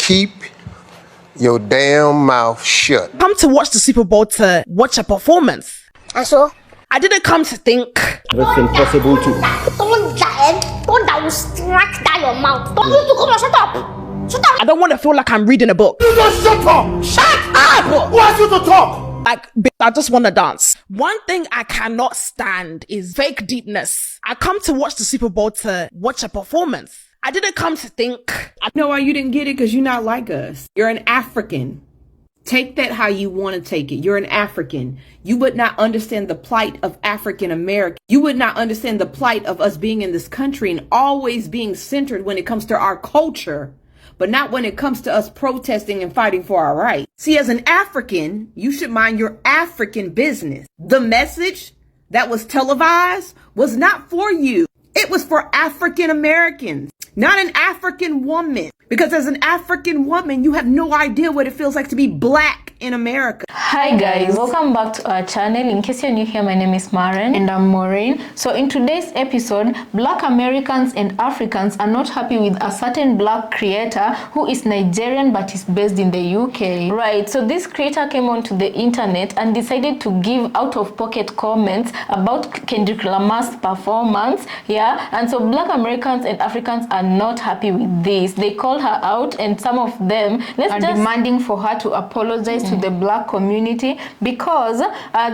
keep your damn mouth shut. Come to watch the Super Bowl to watch a performance. And so? I didn't come to think. That's impossible to. Don't strike down your mouth. Don't you come on, shut up. Shut up. I don't want to feel like I'm reading a book. You just shut up. Shut up. Who asked you to talk? Like, I just want to dance. One thing I cannot stand is fake deepness. I come to watch the Super Bowl to watch a performance. I didn't come to think. I know why you didn't get it, because you're not like us. You're an African. Take that how you want to take it. You're an African. You would not understand the plight of African American. You would not understand the plight of us being in this country and always being centered when it comes to our culture, but not when it comes to us protesting and fighting for our rights. See, as an African, you should mind your African business. The message that was televised was not for you. It was for African Americans, not an African woman. Because as an African woman, you have no idea what it feels like to be black in America. Hi guys, welcome back to our channel. In case you're new here, my name is Maren and I'm Maureen. So in today's episode, Black Americans and Africans are not happy with a certain black creator who is Nigerian but is based in the UK. Right, so this creator came onto the internet and decided to give out-of-pocket comments about Kendrick Lamar's performance. Yeah, and so Black Americans and Africans are not happy with this. They call her out, and some of them are demanding for her to apologize to the black community because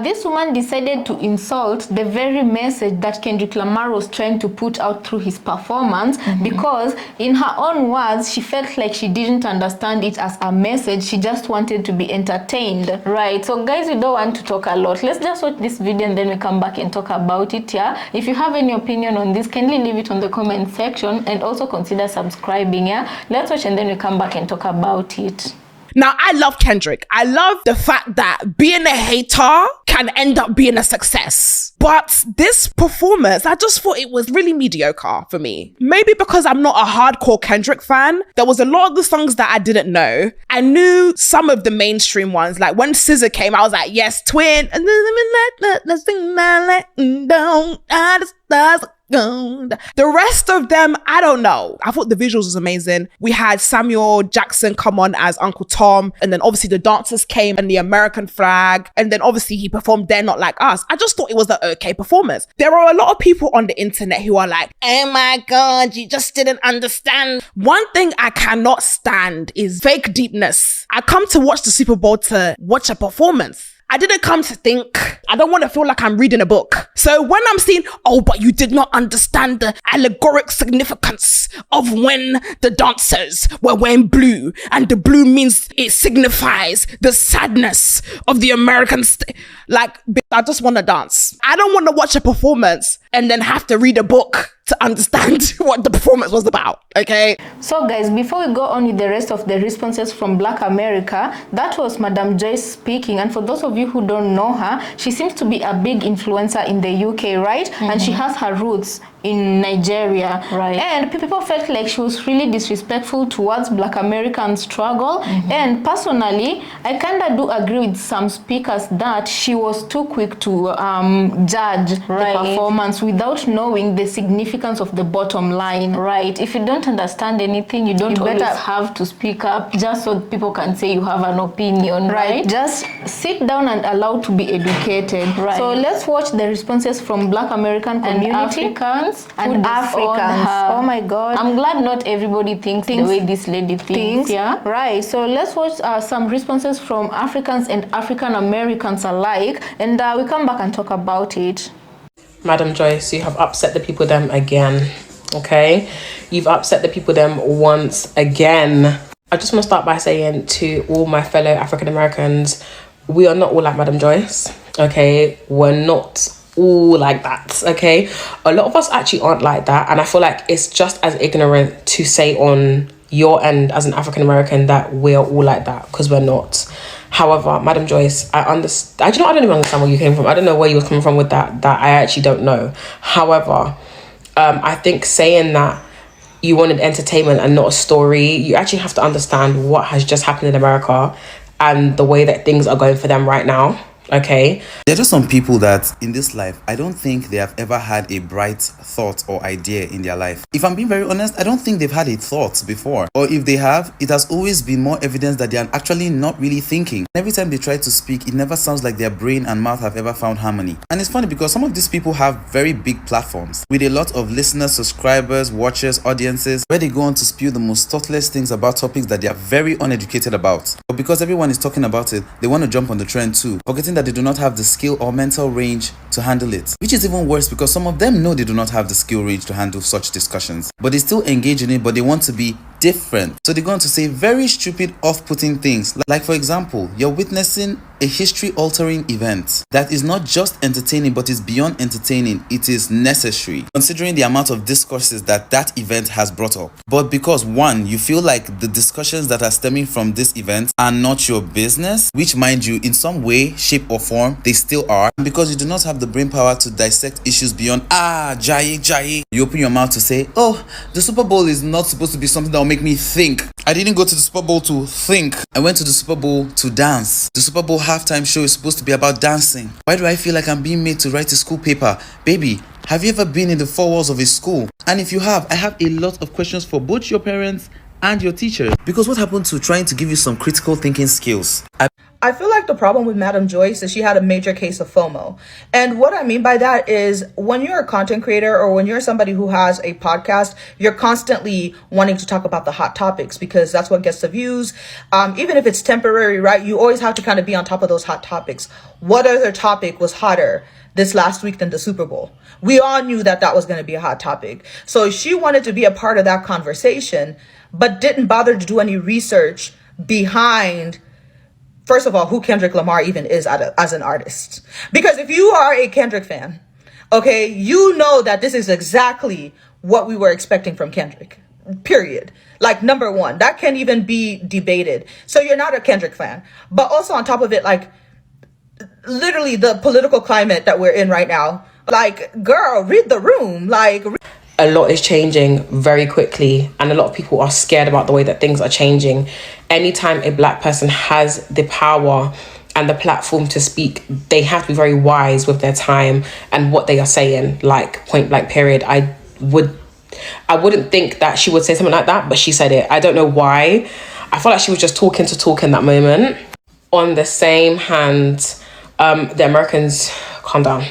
this woman decided to insult the very message that Kendrick Lamar was trying to put out through his performance, because in her own words, she felt like she didn't understand it as a message. She just wanted to be entertained. Right, so guys, we don't want to talk a lot. Let's just watch this video and then we come back and talk about it. Yeah, if you have any opinion on this, kindly leave it on the comment section and also consider subscribing. Yeah, let's watch and then we come back and talk about it. Now, I love Kendrick. I love the fact that being a hater can end up being a success. But this performance, I just thought it was really mediocre for me. Maybe because I'm not a hardcore Kendrick fan. There was a lot of the songs that I didn't know. I knew some of the mainstream ones. Like when SZA came, I was like, yes, twin. And let's sing that down. The rest of them, I don't know. I thought the visuals was amazing. We had Samuel Jackson come on as Uncle Tom, and then obviously the dancers came and the American flag, and then obviously he performed They're Not Like Us. I just thought it was an okay performance. There are a lot of people on the internet who are like, oh my God, you just didn't understand. One thing I cannot stand is fake deepness. I come to watch the Super Bowl to watch a performance. I didn't come to think. I don't want to feel like I'm reading a book. So when I'm seeing, oh, but you did not understand the allegoric significance of when the dancers were wearing blue, and the blue means it signifies the sadness of the American like, I just want to dance. I don't want to watch a performance and then have to read a book to understand what the performance was about, okay? So guys, before we go on with the rest of the responses from Black America, that was Madam Joyce speaking. And for those of you who don't know her, she seems to be a big influencer in the UK, right? And she has her roots in Nigeria, right? And people felt like she was really disrespectful towards Black American struggle. And personally, I kind of do agree with some speakers that she was too quick to judge the performance without knowing the significance of the bottom line. Right, if you don't understand anything, you better have to speak up just so people can say you have an opinion, right? Just sit down and allow to be educated. Right. So let's watch the responses from Black American community and Africans. Oh my God, I'm glad not everybody thinks the way this lady thinks. Yeah, right. So let's watch some responses from Africans and African Americans alike, and we come back and talk about it. Madam Joyce, you have upset the people them again, okay? You've upset the people them once again. I just want to start by saying to all my fellow African Americans, we are not all like Madam Joyce, okay? We're not all like that, okay? A lot of us actually aren't like that, and I feel like it's just as ignorant to say on your end as an African American that we're all like that, because we're not. However, Madam Joyce, I understand. I don't even understand where you came from. I don't know where you were coming from with that. I actually don't know. However, I think saying that you wanted entertainment and not a story, you actually have to understand what has just happened in America and the way that things are going for them right now. Okay. There are just some people that in this life, I don't think they have ever had a bright thought or idea in their life. If I'm being very honest, I don't think they've had a thought before. Or if they have, it has always been more evidence that they are actually not really thinking. Every time they try to speak, it never sounds like their brain and mouth have ever found harmony. And it's funny because some of these people have very big platforms with a lot of listeners, subscribers, watchers, audiences, where they go on to spew the most thoughtless things about topics that they are very uneducated about. But because everyone is talking about it, they want to jump on the trend too, forgetting that they do not have the skill or mental range to handle it. Which is even worse because some of them know they do not have the skill range to handle such discussions, but they still engage in it, but they want to be different. So they're going to say very stupid, off-putting things. Like for example, you're witnessing a history-altering event that is not just entertaining, but is beyond entertaining. It is necessary, considering the amount of discourses that event has brought up. But because one, you feel like the discussions that are stemming from this event are not your business, which mind you, in some way, shape or form, they still are. And because you do not have the brain power to dissect issues beyond, jaye, you open your mouth to say, oh, the Super Bowl is not supposed to be something that will make me think. I didn't go to the Super Bowl to think. I went to the Super Bowl to dance. The Super Bowl halftime show is supposed to be about dancing. Why do I feel like I'm being made to write a school paper? Baby, have you ever been in the four walls of a school? And if you have, I have a lot of questions for both your parents and your teachers. Because what happened to trying to give you some critical thinking skills? I feel like the problem with Madam Joyce is she had a major case of FOMO. And what I mean by that is when you're a content creator or when you're somebody who has a podcast, you're constantly wanting to talk about the hot topics because that's what gets the views. Even if it's temporary, right? You always have to kind of be on top of those hot topics. What other topic was hotter this last week than the Super Bowl? We all knew that was going to be a hot topic. So she wanted to be a part of that conversation, but didn't bother to do any research behind, first of all, who Kendrick Lamar even is as an artist. Because if you are a Kendrick fan, okay, you know that this is exactly what we were expecting from Kendrick, period. Like, number one, that can't even be debated. So you're not a Kendrick fan. But also on top of it, like, literally the political climate that we're in right now, like, girl, read the room. Like, a lot is changing very quickly and a lot of people are scared about the way that things are changing. Anytime a black person has the power and the platform to speak, they have to be very wise with their time and what they are saying, like, point blank period. I wouldn't think that she would say something like that, but she said it. I don't know why. I felt like she was just talking to talk in that moment. On the same hand, the Americans, calm down.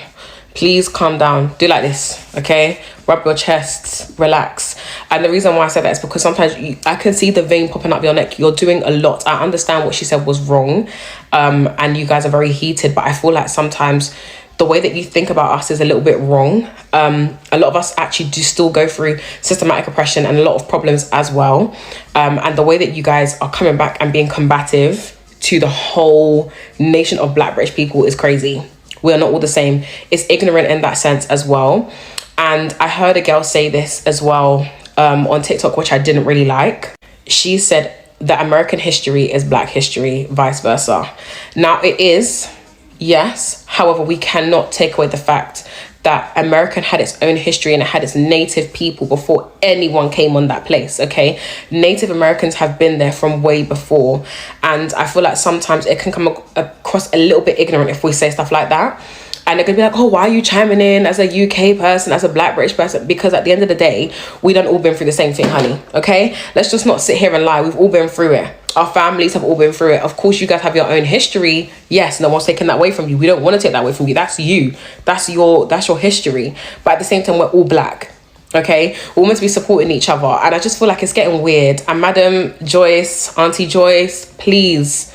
Please calm down. Do like this, okay? Rub your chests, relax. And the reason why I said that is because sometimes I can see the vein popping up your neck. You're doing a lot. I understand what she said was wrong, and you guys are very heated, but I feel like sometimes the way that you think about us is a little bit wrong. A lot of us actually do still go through systematic oppression and a lot of problems as well. And the way that you guys are coming back and being combative to the whole nation of Black British people is crazy. We are not all the same. It's ignorant in that sense as well. And I heard a girl say this as well on TikTok, which I didn't really like. She said that American history is Black history, vice versa. Now it is, yes. However, we cannot take away the fact that America had its own history and it had its native people before anyone came on that place, okay? Native Americans have been there from way before. And I feel like sometimes it can come across a little bit ignorant if we say stuff like that. And they're going to be like, oh, why are you chiming in as a UK person, as a Black British person? Because at the end of the day, we done all been through the same thing, honey, okay? Let's just not sit here and lie. We've all been through it. Our families have all been through it. Of course, you guys have your own history. Yes, no one's taking that away from you. We don't want to take that away from you. That's you. That's your history. But at the same time, we're all Black, okay? We're meant to be supporting each other. And I just feel like it's getting weird. And Madam Joyce, Auntie Joyce, please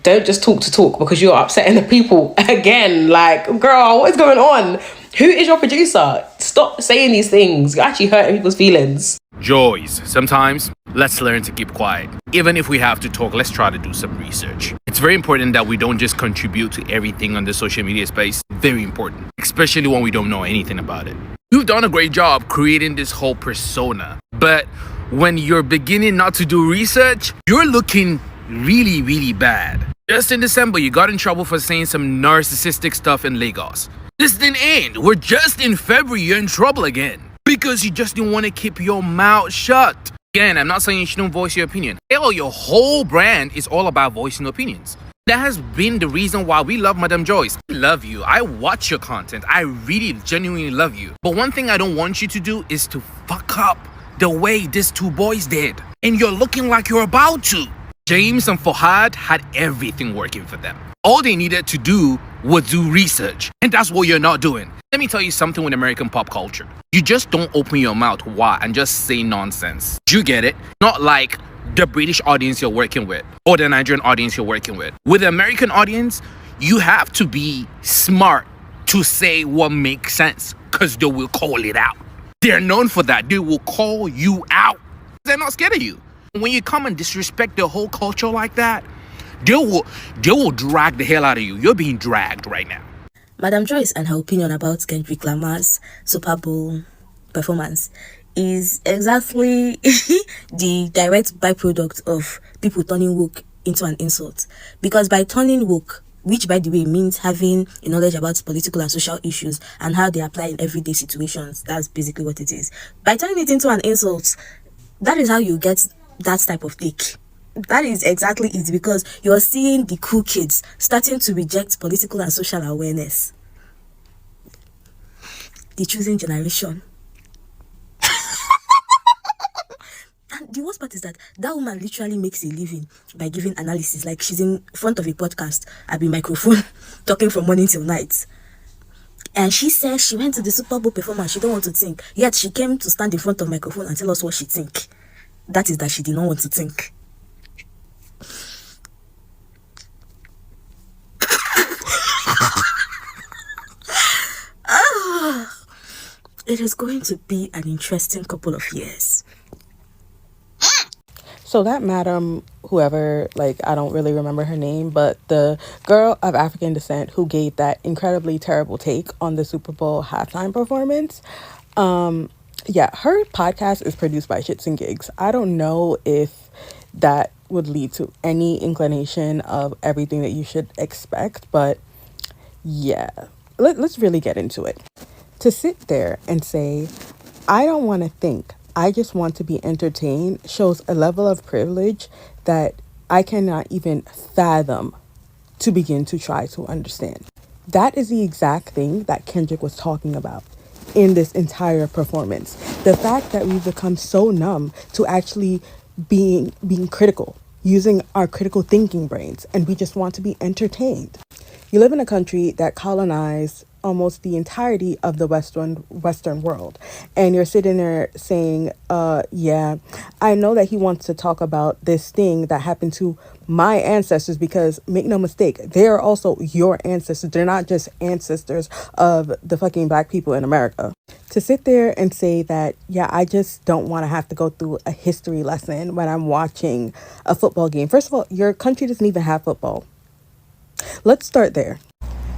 don't just talk to talk because you're upsetting the people again. Like, girl, what is going on? Who is your producer? Stop saying these things. You're actually hurting people's feelings. Joyce, sometimes let's learn to keep quiet. Even if we have to talk, let's try to do some research. It's very important that we don't just contribute to everything on the social media space. Very important, especially when we don't know anything about it. You've done a great job creating this whole persona, but when you're beginning not to do research, you're looking really, really bad. Just in December, you got in trouble for saying some narcissistic stuff in Lagos. This didn't end. We're just in February, you're in trouble again. Because you just didn't want to keep your mouth shut. Again, I'm not saying you shouldn't voice your opinion. Hell, your whole brand is all about voicing opinions. That has been the reason why we love Madame Joyce. I love you. I watch your content. I really genuinely love you. But one thing I don't want you to do is to fuck up the way these two boys did. And you're looking like you're about to. James and Fahad had everything working for them. All they needed to do was do research. And that's what you're not doing. Let me tell you something with American pop culture. You just don't open your mouth wide and just say nonsense. You get it? Not like the British audience you're working with or the Nigerian audience you're working with. With the American audience, you have to be smart to say what makes sense because they will call it out. They're known for that. They will call you out. They're not scared of you. When you come and disrespect the whole culture like that, they will drag the hell out of you. You're being dragged right now. Madam Joyce and her opinion about Kendrick Lamar's Super Bowl performance is exactly the direct byproduct of people turning woke into an insult. Because by turning woke, which by the way means having a knowledge about political and social issues and how they apply in everyday situations, that's basically what it is. By turning it into an insult, that is how you get that type of take. That is exactly it, because you're seeing the cool kids starting to reject political and social awareness. The choosing generation. And the worst part is that woman literally makes a living by giving analysis. Like, she's in front of a podcast at the microphone talking from morning till night. And she says she went to the Super Bowl performance. She don't want to think. Yet she came to stand in front of the microphone and tell us what she think. That is that she did not want to think. It is going to be an interesting couple of years. So that madam, whoever, like, I don't really remember her name, but the girl of African descent who gave that incredibly terrible take on the Super Bowl halftime performance, yeah, her podcast is produced by Shits and Gigs. I don't know if that would lead to any inclination of everything that you should expect, but yeah, let's really get into it. To sit there and say, I don't want to think, I just want to be entertained, shows a level of privilege that I cannot even fathom to begin to try to understand. That is the exact thing that Kendrick was talking about in this entire performance. The fact that we've become so numb to actually being critical, using our critical thinking brains, and we just want to be entertained. You live in a country that colonized almost the entirety of the Western world, and you're sitting there saying, yeah, I know that he wants to talk about this thing that happened to my ancestors, because make no mistake, they are also your ancestors. They're not just ancestors of the fucking black people in America. To sit there and say that, yeah, I just don't want to have to go through a history lesson when I'm watching a football game. First of all, your country doesn't even have football. Let's start there.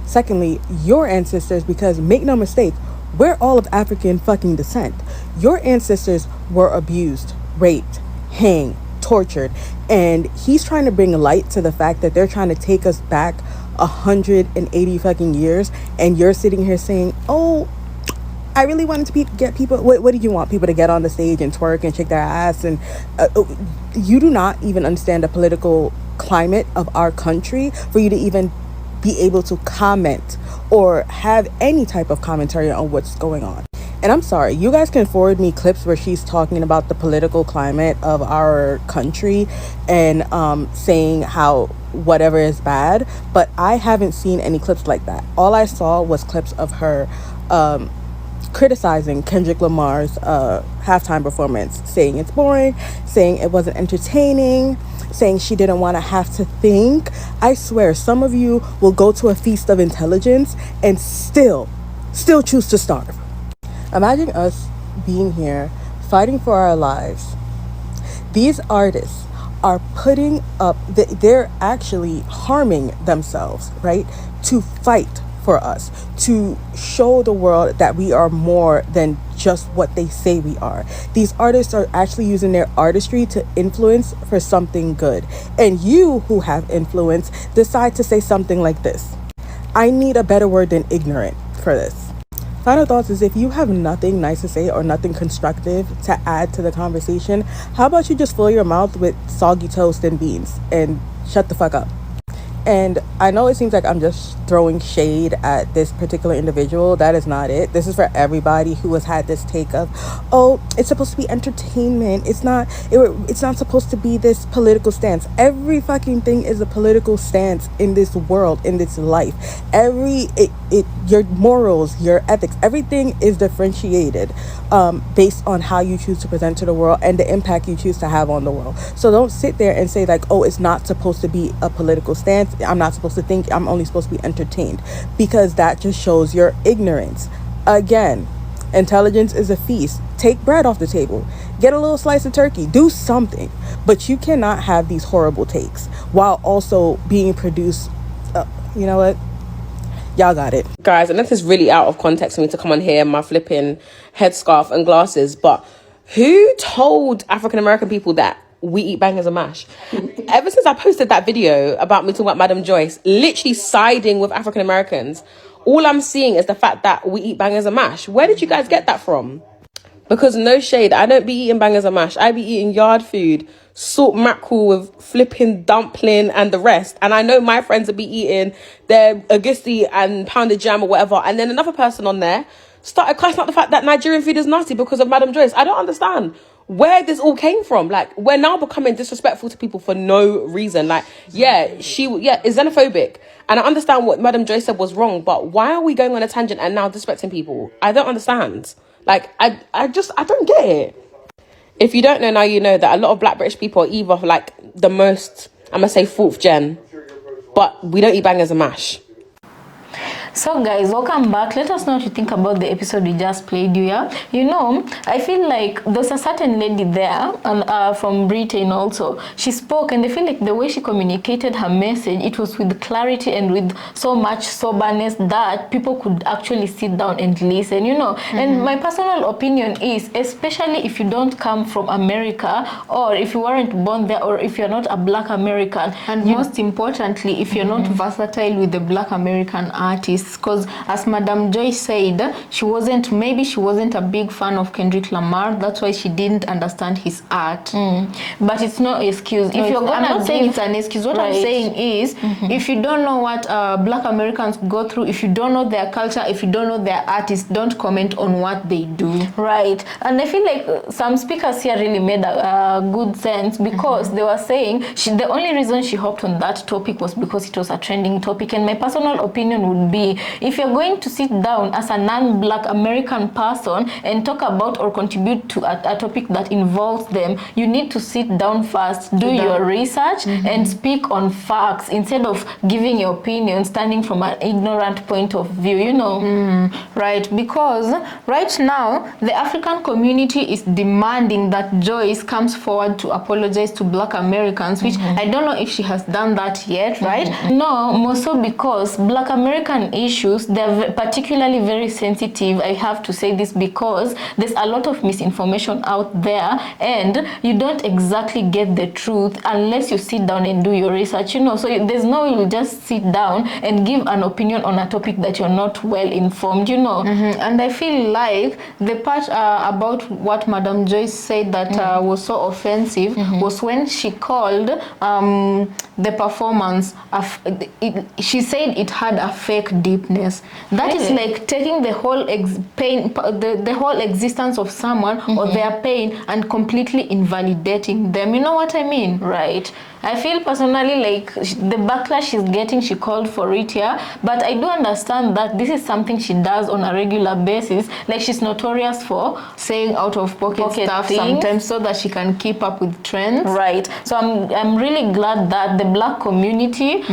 Secondly, your ancestors, because make no mistake, we're all of African fucking descent. Your ancestors were abused, raped, hanged, tortured, and he's trying to bring light to the fact that they're trying to take us back 180 fucking years, and you're sitting here saying, oh, I really wanted to get people, what did you want? People to get on the stage and twerk and shake their ass? And you do not even understand the political climate of our country for you to even be able to comment or have any type of commentary on what's going on. And I'm sorry, you guys can forward me clips where she's talking about the political climate of our country and saying how whatever is bad, but I haven't seen any clips like that. All I saw was clips of her criticizing Kendrick Lamar's halftime performance, saying it's boring, saying it wasn't entertaining, saying she didn't want to have to think. I swear, some of you will go to a feast of intelligence and still choose to starve. Imagine us being here, fighting for our lives. These artists are putting up, they're actually harming themselves, right? To fight for us, to show the world that we are more than just what they say we are. These artists are actually using their artistry to influence for something good. And you who have influence decide to say something like this. I need a better word than ignorant for this. Final thoughts is, if you have nothing nice to say or nothing constructive to add to the conversation, how about you just fill your mouth with soggy toast and beans and shut the fuck up? And I know it seems like I'm just throwing shade at this particular individual. That is not it. This is for everybody who has had this take of, oh, it's supposed to be entertainment. It's not supposed to be this political stance. Every fucking thing is a political stance in this world, in this life. Your morals, your ethics, everything is differentiated based on how you choose to present to the world and the impact you choose to have on the world. So don't sit there and say like, oh, it's not supposed to be a political stance. I'm not supposed to think. I'm only supposed to be entertained, because that just shows your ignorance. Again, intelligence is a feast. Take bread off the table. Get a little slice of turkey. Do something. But you cannot have these horrible takes while also being produced. You know what? Y'all got it. Guys, and this is really out of context for me to come on here in my flipping headscarf and glasses, but who told African American people that we eat bangers and mash? Ever since I posted that video about me talking about Madam Joyce, literally siding with African Americans, all I'm seeing is the fact that we eat bangers and mash. Where did you guys get that from? Because no shade, I don't be eating bangers and mash. I be eating yard food, salt mackerel with flipping dumpling and the rest. And I know my friends will be eating their agusi and pounded jam or whatever. And then another person on there started cussing out the fact that Nigerian food is nasty because of Madam Joyce. I don't understand where this all came from. Like, we're now becoming disrespectful to people for no reason. Like, is xenophobic. And I understand what Madam Joyce said was wrong, but why are we going on a tangent and now disrespecting people? I don't understand. Like, I don't get it. If you don't know, now you know that a lot of Black British people are either like the most, I'm going to say 4th gen, but we don't eat bangers and mash. So guys, welcome back. Let us know what you think about the episode we just played here. You know, I feel like there's a certain lady there and from Britain also. She spoke, and I feel like the way she communicated her message, it was with clarity and with so much soberness that people could actually sit down and listen, you know. And my personal opinion is, especially if you don't come from America, or if you weren't born there, or if you're not a Black American, and most importantly, if you're not versatile with the Black American artists, because as Madam Joyce said, she wasn't a big fan of Kendrick Lamar. That's why she didn't understand his art. But it's no excuse. I'm not saying it's an excuse. What I'm saying is, if you don't know what Black Americans go through, if you don't know their culture, if you don't know their artists, don't comment on what they do. Right. And I feel like some speakers here really made a good sense, because they were saying the only reason she hopped on that topic was because it was a trending topic. And my personal opinion would be, if you're going to sit down as a non-Black American person and talk about or contribute to a topic that involves them, you need to sit down first, do your research, and speak on facts instead of giving your opinion standing from an ignorant point of view, you know. Right, because right now the African community is demanding that Joyce comes forward to apologize to Black Americans, which I don't know if she has done that yet, right? No, more so because Black American issues, they're particularly very sensitive. I have to say this because there's a lot of misinformation out there, and you don't exactly get the truth unless you sit down and do your research, you know. So there's no way you just sit down and give an opinion on a topic that you're not well informed, you know. And I feel like the part about what Madam Joyce said that was so offensive was when she called the performance, she said it had a fake deepness. That is like taking the whole pain, the whole existence of someone or their pain, and completely invalidating them. You know what I mean? Right. I feel personally like the backlash she's getting, she called for it here, but I do understand that this is something she does on a regular basis. Like, she's notorious for saying out of pocket stuff sometimes so that she can keep up with trends. Right. So I'm really glad that the Black community,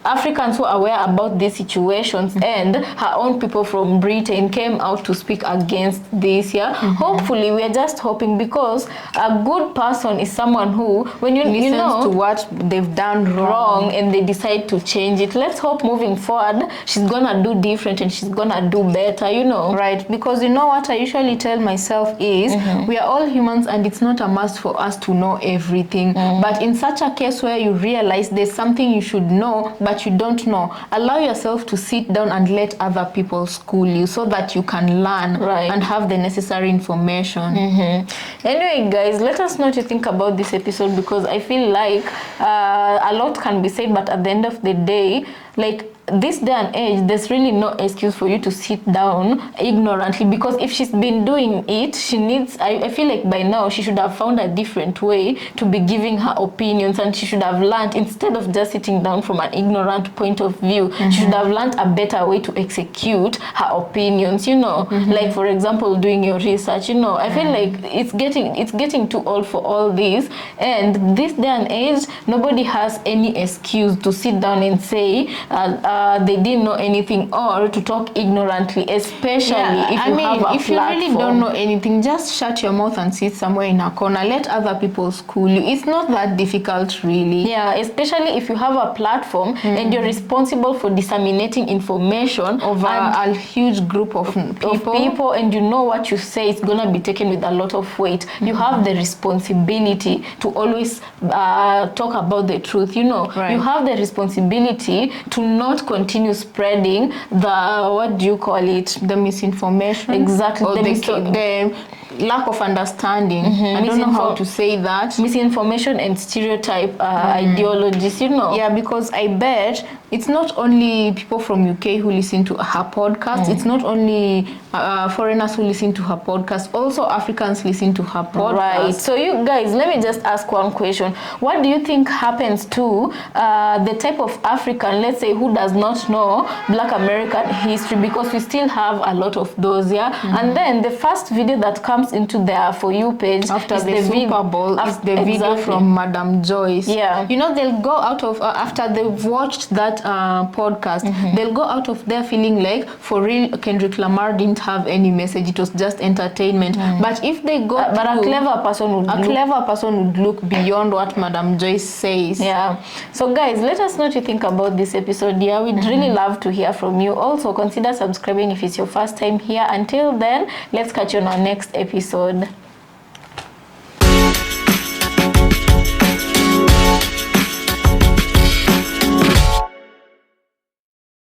Africans who are aware about these situations, and her own people from Britain came out to speak against this here. Hopefully, we are just hoping, because a good person is someone who, when you know to what they've done wrong and they decide to change it, let's hope moving forward she's gonna do different and she's gonna do better, you know. Right. Because you know what I usually tell myself is, we are all humans and it's not a must for us to know everything. But in such a case where you realize there's something you should know but you don't know, allow yourself to sit down and let other people school you so that you can learn and have the necessary information. Anyway guys, let us know what you think about this episode, because I feel feel like a lot can be said, but at the end of the day, like this day and age, there's really no excuse for you to sit down ignorantly, because if she's been doing it, she needs, I feel like by now she should have found a different way to be giving her opinions, and she should have learned, instead of just sitting down from an ignorant point of view, she should have learned a better way to execute her opinions, you know, like for example doing your research, you know. I feel like it's getting too old for all this, and this day and age, nobody has any excuse to sit down and say they didn't know anything, or to talk ignorantly, especially if you have a if you really don't know anything, just shut your mouth and sit somewhere in a corner. Let other people school you. It's not that difficult, really. Yeah, especially if you have a platform and you're responsible for disseminating information over a huge group of people, and you know what you say is gonna be taken with a lot of weight. You have the responsibility to always talk about the truth, you know. Right. You have the responsibility to not continue spreading the, what do you call it, the misinformation, exactly, or the lack of understanding. I don't know how to say that. Misinformation and stereotype ideologies, you know. Yeah, because I bet it's not only people from UK who listen to her podcast. It's not only foreigners who listen to her podcast. Also Africans listen to her podcast. Right. So you guys, let me just ask one question. What do you think happens to the type of African, let's say, who does not know Black American history? Because we still have a lot of those, yeah. And then the first video that comes into their For You page after the Super Bowl is the video from Madam Joyce. Yeah. You know, they'll go out of, after they've watched that podcast, they'll go out of there feeling like, for real, Kendrick Lamar didn't have any message. It was just entertainment. But if they go but a clever person would look beyond what Madam Joyce says. Yeah. So guys, let us know what you think about this episode. Yeah, we'd really love to hear from you. Also, consider subscribing if it's your first time here. Until then, let's catch you on our next episode.